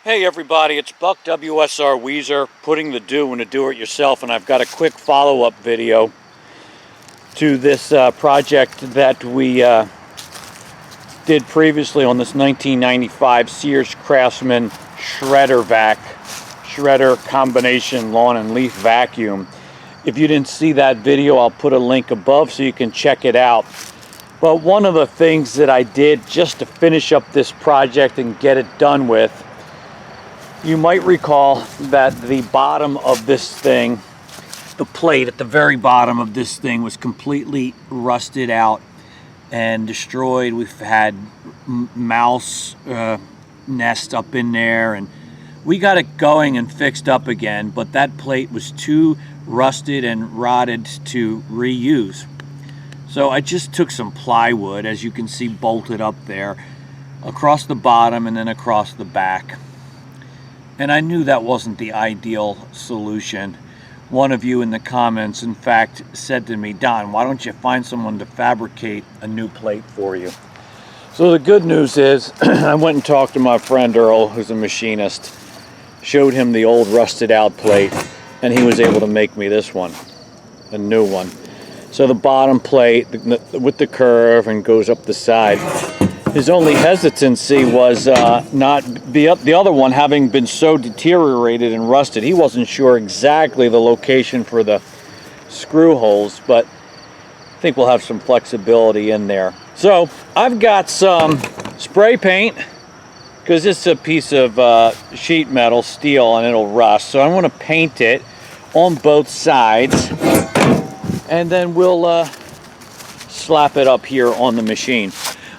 Hey everybody, it's Buck WSR Weezer putting the do in a do-it-yourself, and I've got a quick follow-up video to this project that we did previously on this 1995 Sears Craftsman shredder combination lawn and leaf vacuum. If you didn't see that video, I'll put a link above so you can check it out. But one of the things that I did just to finish up this project and get it done with, you might recall that the bottom of this thing, the plate at the very bottom of this thing, was completely rusted out and destroyed. We've had mouse nest up in there, and we got it going and fixed up again, but that plate was too rusted and rotted to reuse. So I just took some plywood, as you can see bolted up there, across the bottom and then across the back. And I knew that wasn't the ideal solution. One of you in the comments, in fact, said to me, "Don, why don't you find someone to fabricate a new plate for you?" So the good news is, I went and talked to my friend Earl, who's a machinist, showed him the old rusted out plate, and he was able to make me this one, a new one. So the bottom plate with the curve and goes up the side. His only hesitancy was not the other one having been so deteriorated and rusted. He wasn't sure exactly the location for the screw holes, but I think we'll have some flexibility in there. So I've got some spray paint, because it's a piece of sheet metal, steel, and it'll rust. So I want to paint it on both sides, and then we'll slap it up here on the machine.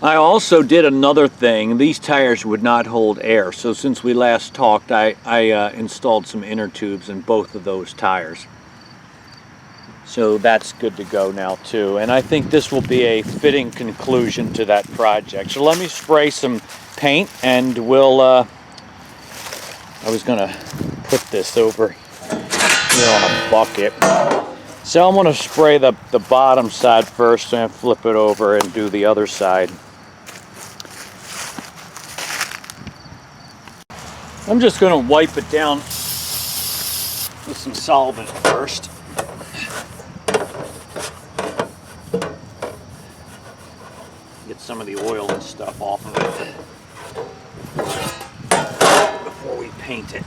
I also did another thing. These tires would not hold air, so since we last talked, I installed some inner tubes in both of those tires. So that's good to go now too, and I think this will be a fitting conclusion to that project. So let me spray some paint, and we'll I was gonna put this over here on a bucket. So I'm gonna spray the bottom side first and flip it over and do the other side. I'm just going to wipe it down with some solvent first. Get some of the oil and stuff off of it before we paint it.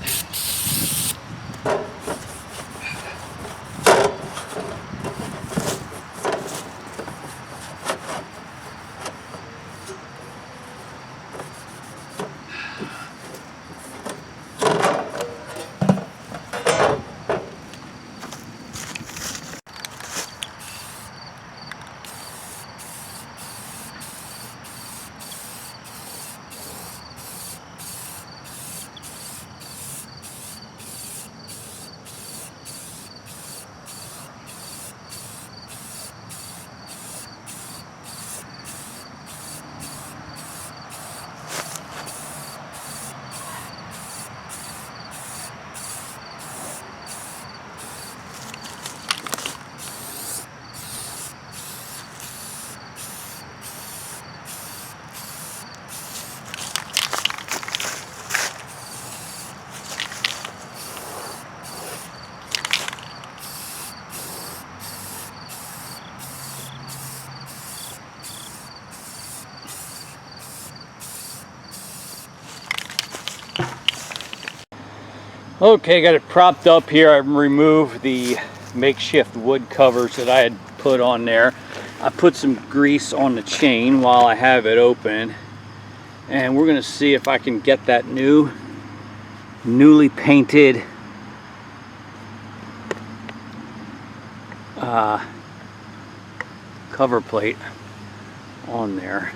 Okay, got it propped up here. I removed the makeshift wood covers that I had put on there. I put some grease on the chain while I have it open, and we're gonna see if I can get that newly painted cover plate on there.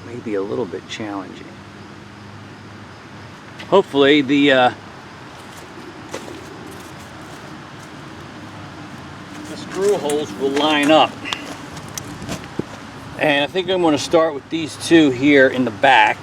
Maybe a little bit challenging. Hopefully the screw holes will line up. And I think I'm going to start with these two here in the back.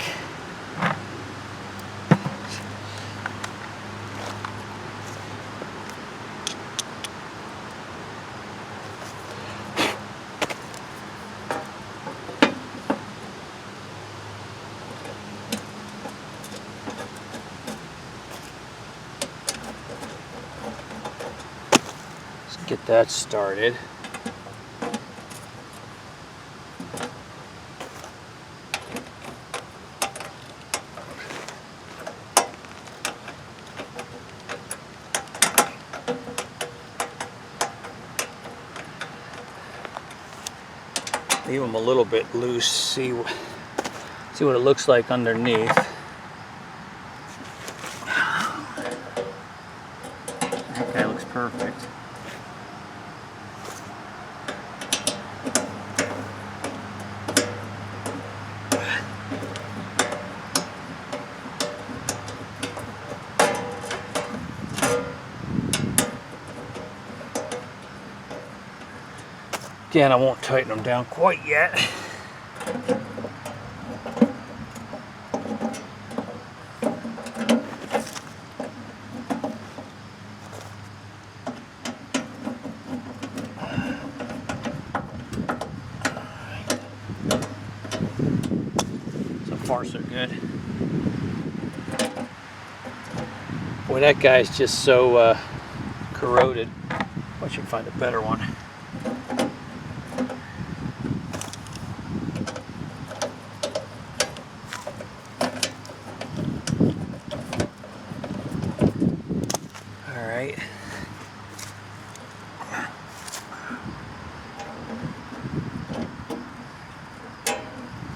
get that started. Leave them a little bit loose, see what it looks like underneath. Okay, looks perfect. Again, I won't tighten them down quite yet. So far, so good. Boy, that guy's just so corroded. I should find a better one.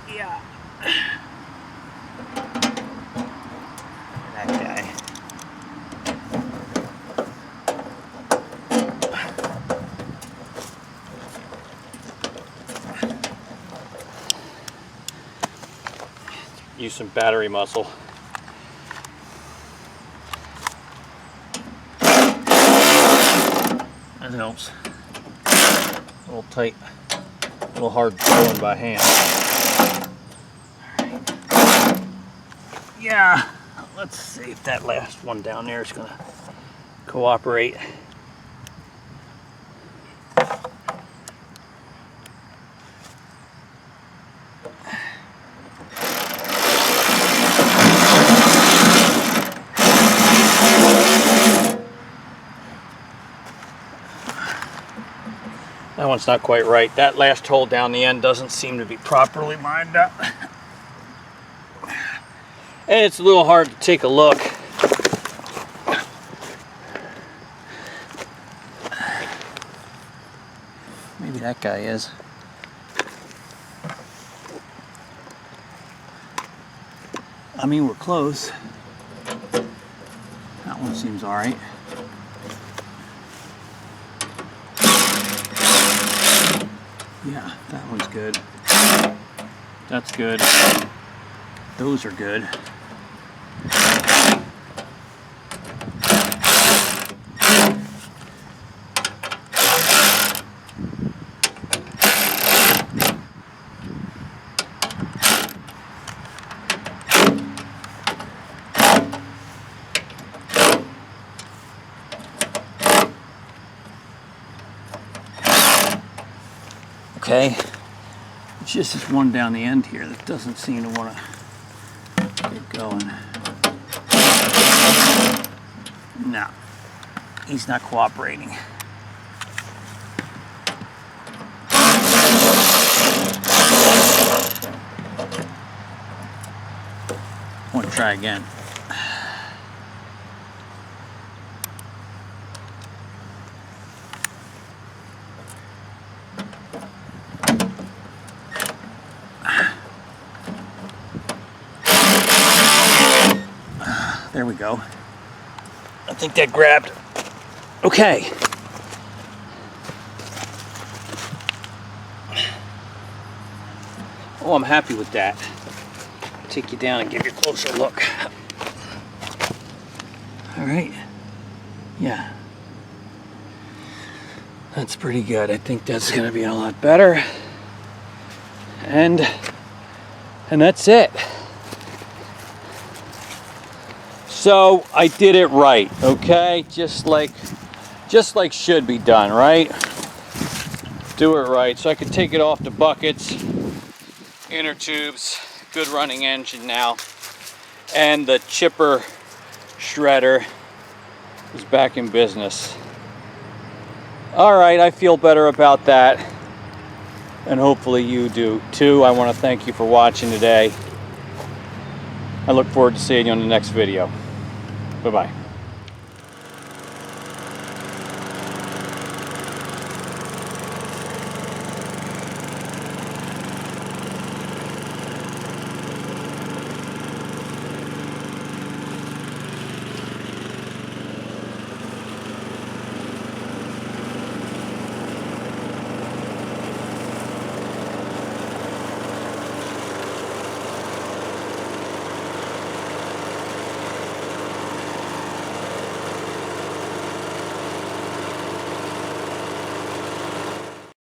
Yeah. That guy. Use some battery muscle. That helps. A little tight, a little hard going by hand. Yeah, let's see if that last one down there is going to cooperate. That one's not quite right. That last hole down the end doesn't seem to be properly lined up. And it's a little hard to take a look. Maybe that guy is. I mean, we're close. That one seems all right. Yeah, that one's good. That's good. Those are good. Okay, it's just this one down the end here that doesn't seem to want to get going. No, he's not cooperating. I want to try again. There we go. I think that grabbed. Okay. Oh, I'm happy with that. I'll take you down and give you a closer look. All right. Yeah. That's pretty good. I think that's going to be a lot better. And that's it. So I did it right, okay? Just like should be done, right? Do it right. So I could take it off the buckets, inner tubes, good running engine now, and the chipper shredder is back in business. All right, I feel better about that. And hopefully you do too. I want to thank you for watching today. I look forward to seeing you on the next video. Bye-bye.